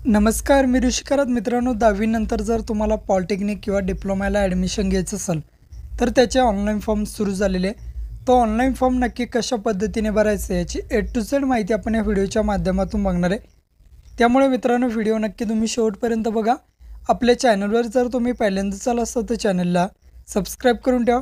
नमस्कार, मी ऋषिकरत मित्रांनो. 10वी नंतर जर तुम्हाला पॉलिटेक्निक किंवा डिप्लोमाला ॲडमिशन घ्यायचं असेल तर त्याचे ऑनलाईन फॉर्म सुरू झालेले आहे. तो ऑनलाईन फॉर्म नक्की कशा पद्धतीने भरायचं याची ए टू झेड माहिती आपण या व्हिडिओच्या माध्यमातून बघणार आहे. त्यामुळे मित्रांनो, व्हिडिओ नक्की तुम्ही शेवटपर्यंत बघा. आपल्या चॅनलवर जर तुम्ही पहिल्यांदाच आला असाल तर चॅनलला सबस्क्राईब करून ठेवा.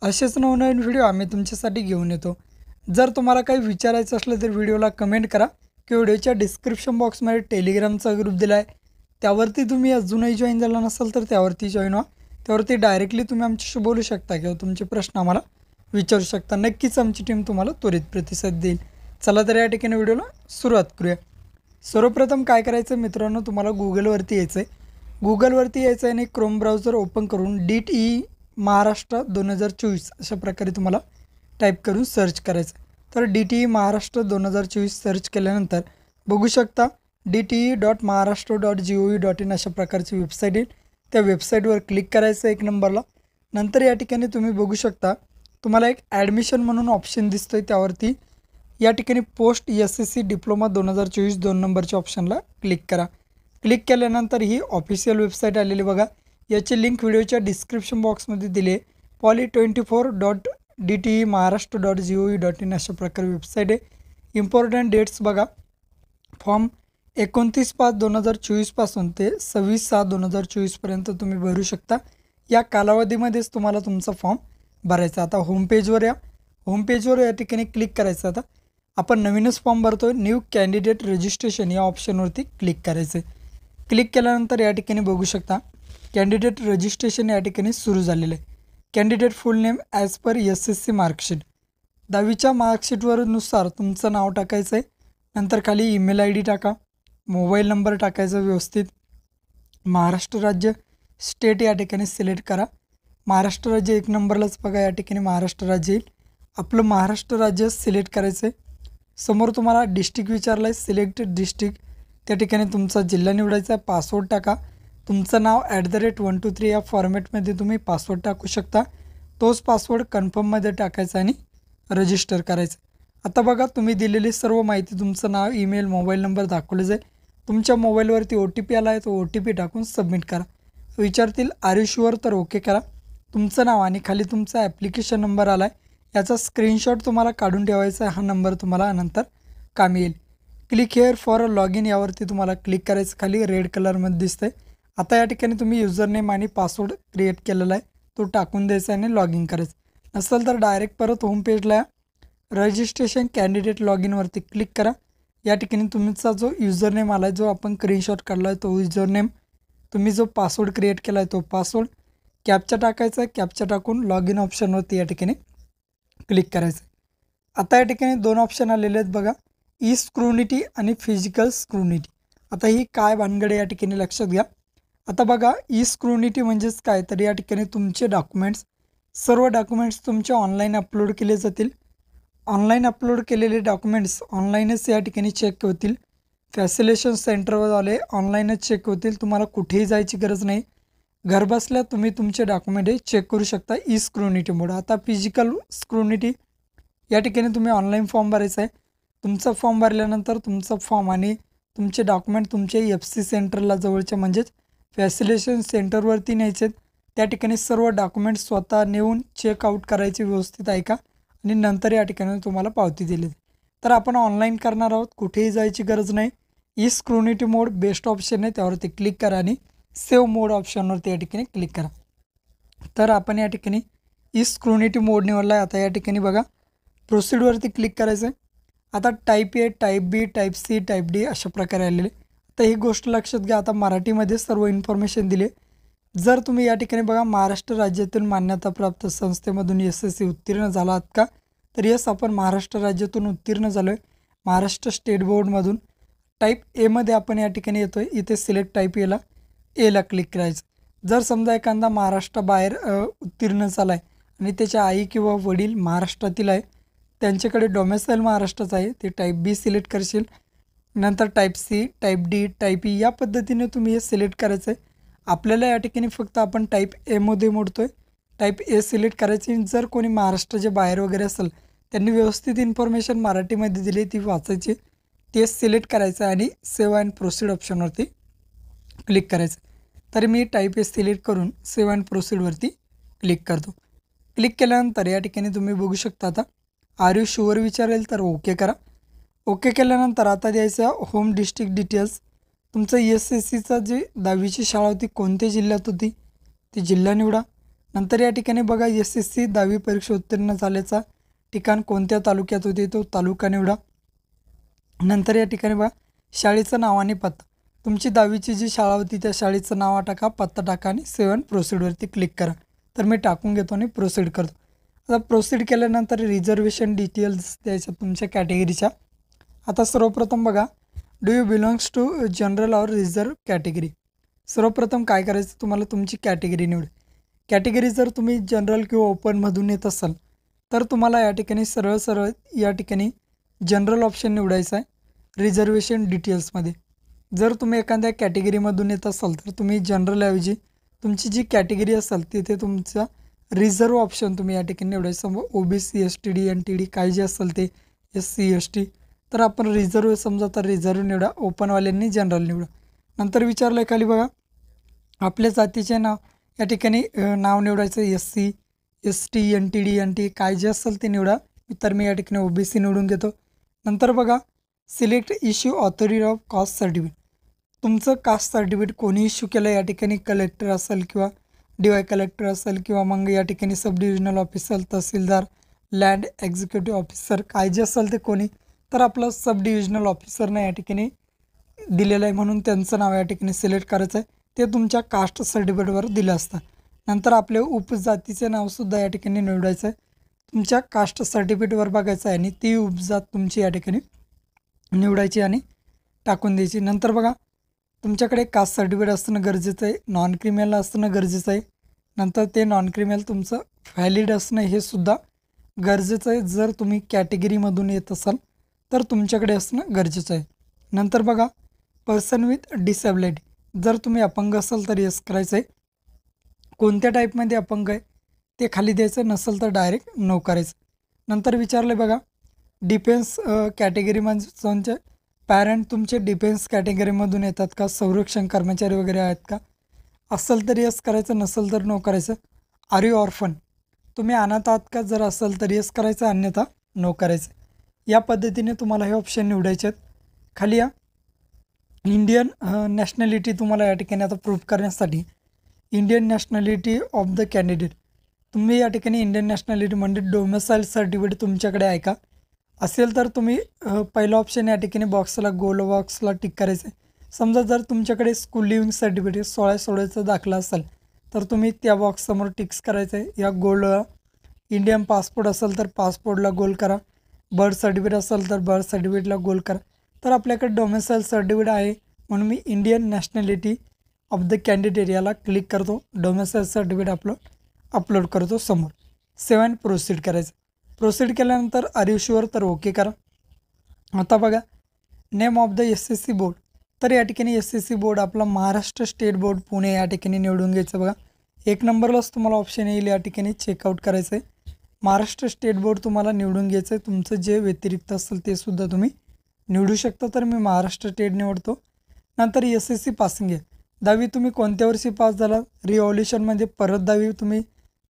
असेच नवनवीन व्हिडिओ आम्ही तुमच्यासाठी घेऊन येतो. जर तुम्हाला काही विचारायचं असलं तर व्हिडिओला कमेंट करा किंवा व्हिडिओच्या डिस्क्रिप्शन बॉक्समध्ये टेलिग्रामचा ग्रुप दिला आहे, त्यावरती तुम्ही अजूनही जॉईन झाला नसाल तर त्यावरती जॉईन व्हा. त्यावरती डायरेक्टली तुम्ही आमच्याशी बोलू शकता किंवा तुमचे प्रश्न आम्हाला विचारू शकता. नक्कीच आमची टीम तुम्हाला त्वरित प्रतिसाद देईल. चला तर या ठिकाणी व्हिडिओला सुरुवात करूया. सर्वप्रथम काय करायचं मित्रांनो, तुम्हाला गुगलवरती यायचं आहे. गुगलवरती यायचं आहे आणि क्रोम ब्राउझर ओपन करून DTE महाराष्ट्र 2024 अशा प्रकारे तुम्हाला टाईप करून सर्च करायचं. तर DTE महाराष्ट्र 2024 सर्च केल्यानंतर बघू शकता DTE.maharashtra.gov.in अशा प्रकारची वेबसाईट येईल. त्या वेबसाईटवर क्लिक करायचं एक नंबरला. नंतर या ठिकाणी तुम्ही बघू शकता तुम्हाला एक ॲडमिशन म्हणून ऑप्शन दिसतोय, त्यावरती या ठिकाणी पोस्ट SSC डिप्लोमा 2024 2 नंबरच्या ऑप्शनला क्लिक करा. क्लिक केल्यानंतर ही ऑफिशियल वेबसाईट आलेली बघा. याची लिंक व्हिडिओच्या डिस्क्रिप्शन बॉक्समध्ये दिली आहे. poly24.dtemaharashtra.gov.in अशा प्रकारे वेबसाईट आहे. इम्पॉर्टंट डेट्स बघा. फॉर्म 29/5/2024 पासून ते 26/6/2024 तुम्ही भरू शकता. या कालावधीमध्येच तुम्हाला तुमचा फॉर्म भरायचा. आता होमपेजवर या. होमपेजवर या ठिकाणी क्लिक करायचं. आता आपण नवीनच फॉर्म भरतोय. न्यू कॅन्डिडेट रजिस्ट्रेशन या ऑप्शनवरती क्लिक करायचं. क्लिक केल्यानंतर या ठिकाणी बघू शकता कॅन्डिडेट रजिस्ट्रेशन या ठिकाणी सुरू झालेलं आहे. Candidate full name as per SSC marksheet. 10वीच्या मार्कशीटवरनुसार तुमचं नाव टाकायचं आहे. नंतर खाली ईमेल ID टाका. मोबाईल नंबर टाकायचा व्यवस्थित. महाराष्ट्र राज्य स्टेट या ठिकाणी सिलेक्ट करा. महाराष्ट्र राज्य एक नंबरलाच बघा, या ठिकाणी महाराष्ट्र राज्य येईल. आपलं महाराष्ट्र राज्य सिलेक्ट करायचं आहे. समोर तुम्हाला डिस्ट्रिक्ट विचारलं आहे, सिलेक्ट डिस्ट्रिक्ट. त्या ठिकाणी तुमचा जिल्हा निवडायचा आहे. पासवर्ड टाका. तुमचं नाव @123 या फॉर्मॅटमध्ये तुम्ही पासवर्ड टाकू शकता. तोच पासवर्ड कन्फर्ममध्ये टाकायचा आणि रजिस्टर करायचं. आता बघा, तुम्ही दिलेली सर्व माहिती, तुमचं नाव, ईमेल, मोबाईल नंबर दाखवले जाईल. तुमच्या मोबाईलवरती OTP आला आहे, तो OTP टाकून सबमिट करा. विचारतील आर यू शुअर, तर ओके करा. तुमचं नाव आणि खाली तुमचा ॲप्लिकेशन नंबर आला आहे, याचा स्क्रीनशॉट तुम्हाला काढून ठेवायचा आहे. हा नंबर तुम्हाला नंतर कामी येईल. Click here for log in यावरती तुम्हाला क्लिक करायचं. खाली रेड कलरमध्ये दिसतंय. आता या ठिकाणी तुम्ही युजरनेम आणि पासवर्ड क्रिएट केलेला आहे, तो टाकून द्यायचा आणि लॉग इन करायचं. नसेल तर डायरेक्ट परत होम पेजला रजिस्ट्रेशन कॅन्डिडेट लॉग इनवरती क्लिक करा. या ठिकाणी तुमचा जो युजरनेम आला आहे, जो आपण स्क्रीनशॉट काढला आहे, तो युजरनेम, तुम्ही जो पासवर्ड क्रिएट केला आहे तो पासवर्ड, कॅप्चा टाकायचा आहे. कॅप्चा टाकून लॉग इन ऑप्शनवरती या ठिकाणी क्लिक करायचं. आता या ठिकाणी 2 ऑप्शन आलेले आहेत बघा, ई स्क्रुनिटी आणि फिजिकल स्क्रुनिटी. आता ही काय भानगड या ठिकाणी लक्षात घ्या. आता बघा, ई स्क्रुनिटी म्हणजेच काय, तर या ठिकाणी तुमचे डॉक्युमेंट्स, सर्व डॉक्युमेंट्स तुमचे ऑनलाईन अपलोड केले जातील. ऑनलाईन अपलोड केलेले डॉक्युमेंट्स ऑनलाईनच या ठिकाणी चेक होतील. फॅसिलेशन सेंटरवाले ऑनलाईनच चेक होतील. तुम्हाला कुठेही जायची गरज नाही. घरबसल्या तुम्ही तुमचे डॉक्युमेंट हे चेक करू शकता ई स्क्रुनिटी मोड. आता फिजिकल स्क्रुनिटी, या ठिकाणी तुम्ही ऑनलाईन फॉर्म भरायचा आहे. तुमचा फॉर्म भरल्यानंतर तुमचा फॉर्म आणि तुमचे डॉक्युमेंट तुमचे FC सेंटरला जवळचे म्हणजेच फॅसिलेशन सेंटरवरती न्यायचे. त्या ठिकाणी सर्व डॉक्युमेंट स्वतः नेऊन चेकआउट करायचे व्यवस्थित, ऐका, आणि नंतर या ठिकाणी तुम्हाला पावती दिली. तर आपण ऑनलाईन करणार आहोत, कुठेही जायची गरज नाही. ई स्क्रुनिटी मोड बेस्ट ऑप्शन आहे, त्यावरती क्लिक करा आणि सेव्ह मोड ऑप्शनवरती या ठिकाणी क्लिक करा. तर आपण या ठिकाणी ई स्क्रुनिटी मोड निवडला आहे. आता या ठिकाणी बघा, प्रोसीडवरती क्लिक करायचं आहे. आता type A, type B, type C, type D अशा प्रकारे आलेले. तर ही गोष्ट लक्षात घ्या. आता मराठीमध्ये सर्व इन्फॉर्मेशन दिली. जर तुम्ही या ठिकाणी बघा, महाराष्ट्र राज्यातील मान्यताप्राप्त संस्थेमधून SSC उत्तीर्ण झाला आहात का, तर यस, आपण महाराष्ट्र राज्यातून उत्तीर्ण झालो आहे, महाराष्ट्र स्टेट बोर्डमधून. टाईप Aमध्ये आपण या ठिकाणी येतो आहे. इथे सिलेक्ट टाईप Aला क्लिक करायचं. जर समजा एखादा महाराष्ट्राबाहेर उत्तीर्ण झाला आहे आणि त्याच्या आई किंवा वडील महाराष्ट्रातील आहे, त्यांच्याकडे डोमेसाईल महाराष्ट्राचं आहे, ते टाईप B सिलेक्ट करशील. नंतर type C, type D, type E या पद्धतीने तुम्ही हे सिलेक्ट करायचं आहे. आपल्याला या ठिकाणी फक्त आपण टाईप Aमध्ये मोडतो आहे. टाईप A सिलेक्ट करायची. जर कोणी महाराष्ट्राच्या बाहेर वगैरे असेल, त्यांनी व्यवस्थित इन्फॉर्मेशन मराठीमध्ये दिली, ती वाचायची. ते सिलेक्ट करायचं आणि सेव्ह अँड प्रोसीड ऑप्शनवरती क्लिक करायचं. तर मी टाईप हे सिलेक्ट करून सेव्ह अँड प्रोसीडवरती क्लिक करतो. क्लिक केल्यानंतर या ठिकाणी तुम्ही बघू शकता आता आर यू शुअर विचारेल तर ओके करा. ओके केल्यानंतर आता द्यायचं होम डिस्ट्रिक्ट डिटेल्स. तुमचं SSCचा जी 10वीची शाळा होती कोणत्या जिल्ह्यात होती ती जिल्हा निवडा. नंतर या ठिकाणी बघा SSC 10वी परीक्षा उत्तीर्ण झाल्याचा ठिकाण कोणत्या तालुक्यात होते तो तालुका निवडा. नंतर या ठिकाणी बघा शाळेचं नाव आणि पत्ता. तुमची 10वीची जी शाळा होती त्या शाळेचं नाव टाका, पत्ता टाका आणि सेव्ह अँड प्रोसीडवरती क्लिक करा. तर मी टाकून घेतो आणि प्रोसीड करतो. आता प्रोसीड केल्यानंतर रिझर्वेशन डिटेल्स द्यायच्या तुमच्या कॅटेगरीच्या. आता सर्वप्रथम बघा do you belongs to general or reserve category. सर्वप्रथम काय करायचं तुम्हाला तुमची कॅटेगरी निवड. कॅटेगरी जर तुम्ही जनरल किंवा ओपनमधून येत असाल तर तुम्हाला या ठिकाणी सरळ सरळ या ठिकाणी जनरल ऑप्शन निवडायचा आहे रिझर्वेशन डिटेल्समध्ये. जर तुम्ही एखाद्या कॅटेगरीमधून येत असाल तर तुम्ही जनरलऐवजी तुमची जी कॅटेगरी असेल तिथे तुमचा रिझर्व ऑप्शन तुम्ही या ठिकाणी निवडायचं. OBC STD NTD काय जे असेल ते SC ST तर आपण रिझर्व समजा तर रिझर्व निवडा, ओपनवाल्यांनी जनरल निवडा. नंतर विचारलं खाली बघा आपल्या जातीचे नाव या ठिकाणी नाव निवडायचं SC ST NTD NT काय जे असेल ते निवडा. तर मी या ठिकाणी OBC निवडून घेतो. नंतर बघा select issue authority of caste certificate. तुमचं कास्ट सर्टिफिकेट कोणी इश्यू केलं या ठिकाणी कलेक्टर असेल किंवा DY कलेक्टर असेल किंवा मग या ठिकाणी सब डिव्हिजनल ऑफिसर, तहसीलदार, लँड एक्झिक्युटिव्ह ऑफिसर काय जे असेल ते कोणी तर आपलं सब डिव्हिजनल ऑफिसरनं या ठिकाणी दिलेलं आहे म्हणून त्यांचं नाव या ठिकाणी सिलेक्ट करायचं आहे. ते तुमच्या कास्ट सर्टिफिकेटवर दिलं असतं. नंतर आपले उपजातीचे नावसुद्धा या ठिकाणी निवडायचं आहे. तुमच्या कास्ट सर्टिफिकेटवर बघायचं आहे आणि ती उपजात तुमची या ठिकाणी निवडायची आणि टाकून द्यायची. नंतर बघा तुमच्याकडे कास्ट सर्टिफिकेट असणं गरजेचं आहे, नॉन क्रिमिनल असणं गरजेचं आहे. नंतर ते नॉन क्रिमिनल तुमचं व्हॅलिड असणं हे सुद्धा गरजेचं आहे. जर तुम्ही कॅटेगरीमधून येत असाल तर तुमच्याकडे असणं गरजेचं आहे. नंतर बघा पर्सन विथ डिसेबिलिटी. जर तुम्ही अपंग असाल तर यस करायचं आहे. कोणत्या टाईपमध्ये अपंग आहे ते खाली द्यायचं, नसेल तर डायरेक्ट नो करायचं. नंतर विचारलं बघा डिफेन्स कॅटेगरीमध्ये पॅरेंट तुमचे डिफेन्स कॅटेगरीमधून येतात का, संरक्षण कर्मचारी वगैरे आहेत का, असेल तर यस करायचं, नसेल तर नो करायचं. आर यू ऑर्फन तुम्ही अनाथ आहात का, जर असेल तर यस करायचं, अन्यथा नो करायचं. या पद्धतीने तुम्हाला हे ऑप्शन निवडायचे आहेत. खाली या इंडियन नॅशनॅलिटी तुम्हाला या ठिकाणी आता प्रूफ करण्यासाठी Indian nationality of the candidate. तुम्ही या ठिकाणी इंडियन नॅशनॅलिटी म्हणजे डोमेसाईल सर्टिफिकेट तुमच्याकडे आहे का, असेल तर तुम्ही पहिला ऑप्शन या ठिकाणी बॉक्सला गोल बॉक्सला टिक करायचं आहे. समजा जर तुमच्याकडे स्कूल लिव्हिंग सर्टिफिकेट 16/16चा दाखला असेल तर तुम्ही त्या बॉक्ससमोर टिक्स करायचं आहे. या गोल इंडियन पासपोर्ट असेल तर पासपोर्टला गोल करा, बर्थ सर्टिफिकेट असेल तर बर्थ सर्टिफिकेटला गोल करा. तर आपल्याकडे डोमेसाईल सर्टिफिकेट आहे म्हणून मी Indian nationality of the candidate याला क्लिक करतो. डोमेसाईल सर्टिफिकेट अपलोड करतो समोर. सेव्ह अँड प्रोसीड करायचं. प्रोसीड केल्यानंतर आर यू शुअर तर ओके करा. आता बघा name of the SSC board. तर या ठिकाणी SSC बोर्ड आपला महाराष्ट्र स्टेट बोर्ड पुणे या ठिकाणी निवडून घ्यायचं. बघा 1 नंबरलाच तुम्हाला ऑप्शन येईल या ठिकाणी चेकआउट करायचं आहे. महाराष्ट्र स्टेट बोर्ड तुम्हाला निवडून घ्यायचं आहे. तुमचं जे व्यतिरिक्त असेल ते सुद्धा तुम्ही निवडू शकता. तर मी महाराष्ट्र स्टेट निवडतो. नंतर SSC पासिंग आहे. 10वी तुम्ही कोणत्या वर्षी पास झाला, रिव्हॉल्युशनमध्ये परत 10वी तुम्ही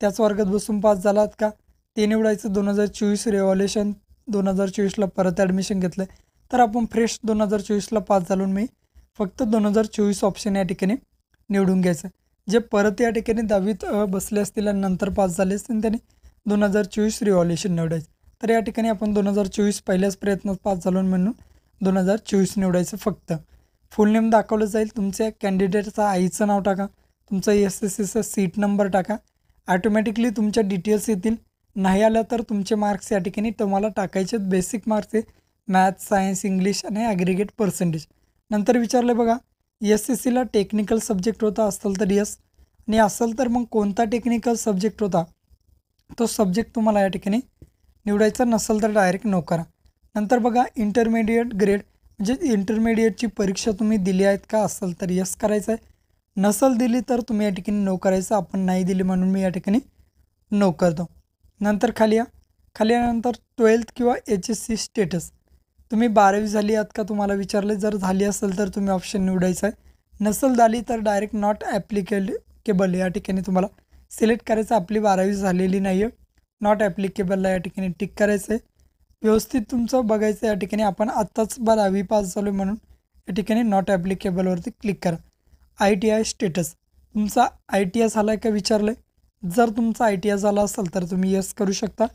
त्याच वर्गात बसून पास झालात का ते निवडायचं. 2024 रिव्हॉल्युशन 2024ला परत ॲडमिशन घेतलं आहे तर आपण फ्रेश 2024ला पास झालो. मी फक्त 2024 ऑप्शन या ठिकाणी निवडून घ्यायचं. जे परत या ठिकाणी 10वीत बसले असतील आणि नंतर पास झाले असतील त्यांनी 2024 रिव्हॉल्युशन निवडायचं. तर या ठिकाणी आपण 2024 पहिल्याच प्रयत्नात पास झालो म्हणून 2024 निवडायचं. फक्त फुल नेम दाखवलं जाईल. तुमच्या कॅन्डिडेटचं आईचं नाव टाका, तुमचा SSCचा सीट नंबर टाका. ॲटोमॅटिकली तुमच्या डिटेल्स येतील. नाही आलं तर तुमचे मार्क्स या ठिकाणी तुम्हाला टाकायचे. बेसिक मार्क्स आहे मॅथ्स, सायन्स, इंग्लिश आणि ॲग्रिगेट पर्सेंटेज. नंतर विचारलं बघा SSCला टेक्निकल सब्जेक्ट होता असेल तर यस, आणि असेल तर मग कोणता टेक्निकल सब्जेक्ट होता तो सब्जेक्ट तुम्हाला या ठिकाणी निवडायचा, नसेल तर डायरेक्ट नो करा. नंतर बघा इंटरमिडिएट ग्रेड म्हणजे इंटरमिडिएटची परीक्षा तुम्ही दिली आहेत का, असेल तर यस करायचं आहे, नसेल दिली तर तुम्ही या ठिकाणी नो करायचं. आपण नाही दिली म्हणून मी या ठिकाणी नो करतो. नंतर खाली आल्यानंतर 12th किंवा HSC स्टेटस. तुम्ही 12वी झाली आहात का तुम्हाला विचारले, जर झाली असेल तर तुम्ही ऑप्शन निवडायचा आहे, नसेल झाली तर डायरेक्ट नॉट ॲप्लिकेबल या ठिकाणी तुम्हाला सिलेक्ट करायचं. आपली 12वी झालेली नाही आहे, नॉट ॲप्लिकेबलला या ठिकाणी टिक करायचं आहे. व्यवस्थित तुमचं बघायचं या ठिकाणी. आपण आत्ताच 12वी पास झालो म्हणून या ठिकाणी नॉट ॲप्लिकेबलवरती क्लिक करा. ITI स्टेटस तुमचा ITI झाला आहे का विचारलं आहे. जर तुमचा ITI झाला असेल तर तुम्ही यस करू शकता.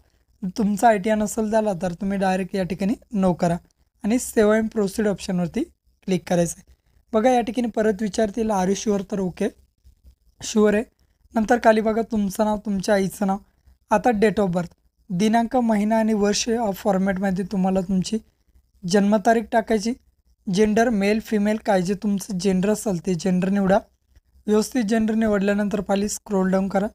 तुमचा ITI नसेल झाला तर तुम्ही डायरेक्ट या ठिकाणी नो करा आणि सेव्ह अँड प्रोसीड ऑप्शनवरती क्लिक करायचं आहे. बघा या ठिकाणी परत विचारतील आर यू शुअर, तर ओके शुअर आहे. नंतर खाली बघा तुमचं नाव, तुमच्या आईचं नाव. आता डेट ऑफ बर्थ, दिनांक, महिना आणि वर्ष फॉर्मॅटमध्ये तुम्हाला तुमची जन्मतारीख टाकायची. जेंडर मेल फिमेल, काय जे तुमचं जेंडर असेल ते जेंडर निवडा. व्यवस्थित जेंडर निवडल्यानंतर खाली स्क्रोल डाऊन करा.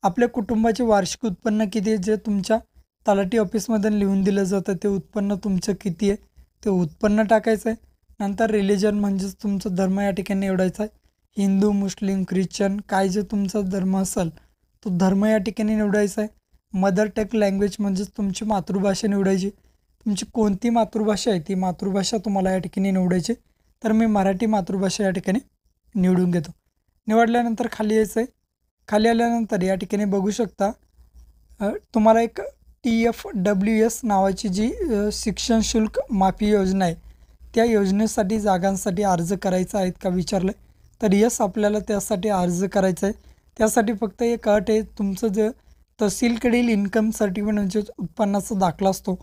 आपल्या कुटुंबाचे वार्षिक उत्पन्न किती आहे, जे तुमच्या तलाठी ऑफिसमधून लिहून दिलं जातं ते उत्पन्न तुमचं किती आहे ते उत्पन्न टाकायचं आहे. नंतर रिलिजन म्हणजेच तुमचा धर्म या ठिकाणी निवडायचा आहे. हिंदू, मुस्लिम, ख्रिश्चन, काय जे तुमचा धर्म असेल तो धर्म या ठिकाणी निवडायचा आहे. मदर टंग लँग्वेज म्हणजेच तुमची मातृभाषा निवडायची. तुमची कोणती मातृभाषा आहे ती मातृभाषा तुम्हाला या ठिकाणी निवडायची. तर मी मराठी मातृभाषा या ठिकाणी निवडून घेतो. निवडल्यानंतर खाली यायचं आहे. खाली आल्यानंतर या ठिकाणी बघू शकता तुम्हाला एक TFWS नावाची जी शिक्षण शुल्क माफी योजना आहे त्या योजनेसाठी जागांसाठी अर्ज करायचा आहेत का विचारलं. तर यस, आपल्याला त्यासाठी अर्ज करायचा आहे. त्यासाठी फक्त एक अट आहे, तुमचं जे तहसीलकडील इन्कम सर्टिफिकेट म्हणजे उत्पन्नाचा दाखला असतो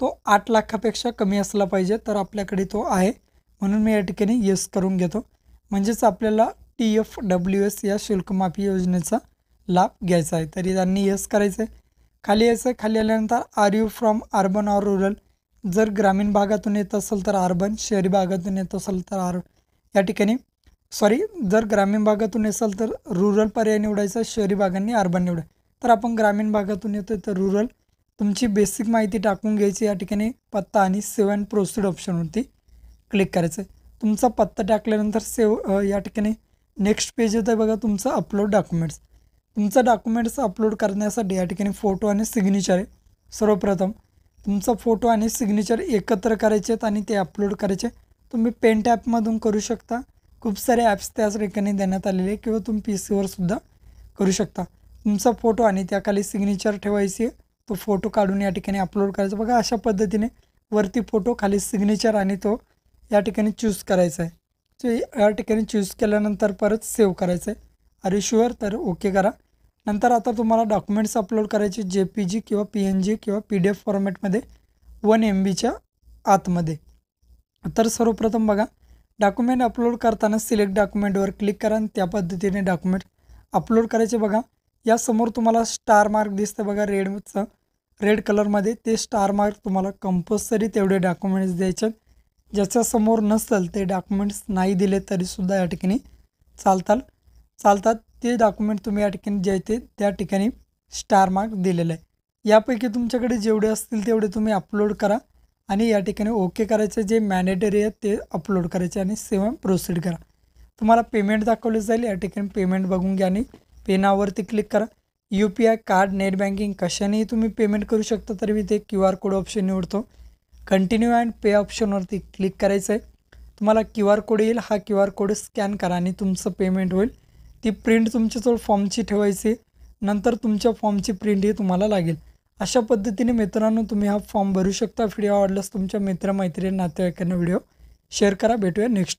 तो 8 लाखापेक्षा कमी असला पाहिजे. तर आपल्याकडे तो आहे म्हणून मी या ठिकाणी यस करून घेतो. म्हणजेच आपल्याला TFWS या शुल्क माफी योजनेचा लाभ घ्यायचा आहे. तरी त्यांनी यस करायचं आहे. खाली यायचं आहे. खाली आल्यानंतर are you from urban or rural, जर ग्रामीण भागातून येत असेल तर अर्बन, शहरी भागातून येत असेल तर या ठिकाणी जर ग्रामीण भागातून असेल तर रुरल पर्याय निवडायचा, शहरी भागांनी अर्बन निवडा. तर आपण ग्रामीण भागातून येतो तर रुरल. तुमची बेसिक माहिती टाकून घ्यायची. या ठिकाणी पत्ता आणि सेव्ह अँड प्रोसीड ऑप्शनवरती क्लिक करायचं आहे. तुमचा पत्ता टाकल्यानंतर सेव्ह या ठिकाणी नेक्स्ट पेज येतं आहे बघा, तुमचं अपलोड डॉक्युमेंट्स. तुमचा डॉक्युमेंट्स अपलोड करण्यासाठी या ठिकाणी फोटो आणि सिग्नेचर आहे. सर्वप्रथम तुमचा फोटो आणि सिग्नेचर एकत्र करायचे आहेत आणि ते अपलोड करायचे. तुम्ही पेंट ॲपमधून करू शकता. खूप सारे ॲप्स त्याच ठिकाणी देण्यात आलेले, किंवा तुम्ही PC सुद्धा करू शकता. तुमचा फोटो आणि त्याखाली सिग्नेचर ठेवायची. तो फोटो काढून या ठिकाणी अपलोड करायचा. बघा अशा पद्धतीने वरती फोटो, खाली सिग्नेचर आणि तो या ठिकाणी चूज करायचा आहे. तो या ठिकाणी चूज केल्यानंतर परत सेव्ह करायचं आहे. आर यू शुअर, तर ओके करा. नंतर आता तुम्हाला डॉक्युमेंट्स अपलोड करायचे JPG किंवा PNG किंवा PDF फॉर्मॅटमध्ये 1 MBच्या आतमध्ये. तर सर्वप्रथम बघा डॉक्युमेंट अपलोड करताना सिलेक्ट डॉक्युमेंटवर क्लिक करा आणि त्या पद्धतीने डॉक्युमेंट अपलोड करायचे. बघा यासमोर तुम्हाला स्टार मार्क दिसतं बघा रेड कलरमध्ये. ते स्टार मार्क तुम्हाला कंपल्सरी तेवढे डॉक्युमेंट्स द्यायचे. ज्याच्यासमोर नसेल ते डॉक्युमेंट्स नाही दिले तरीसुद्धा या ठिकाणी चालतात. ते डॉक्युमेंट तुम्ही या ठिकाणी जे ते त्या ठिकाणी स्टार मार्क दिलेलं आहे. यापैकी तुमच्याकडे जेवढे असतील तेवढे तुम्ही अपलोड करा आणि या ठिकाणी ओके करायचे. जे मॅनेटरी आहे ते अपलोड करायचे आणि सेव्ह प्रोसीड करा. तुम्हाला पेमेंट दाखवले जाईल. या ठिकाणी पेमेंट बघून घ्या आणि पे नाववरती क्लिक करा. UPI कार्ड, नेट बँकिंग कशानेही तुम्ही पेमेंट करू शकता. तरी मी ते QR कोड ऑप्शन निवडतो. कंटिन्यू अँड पे ऑप्शनवरती क्लिक करायचं आहे. तुम्हाला QR कोड येईल. हा QR कोड स्कॅन करा आणि तुमचं पेमेंट होईल. ती प्रिंट तुमच्याजवळ फॉर्मची ठेवायची. नंतर तुमच्या फॉर्मची प्रिंट ही तुम्हाला लागेल. अशा पद्धतीने मित्रांनो तुम्ही हा फॉर्म भरू शकता. व्हिडिओ आवडल्यास तुमच्या मित्रमैत्रिणी नातेवाईकांना व्हिडिओ शेअर करा. भेटूया नेक्स्ट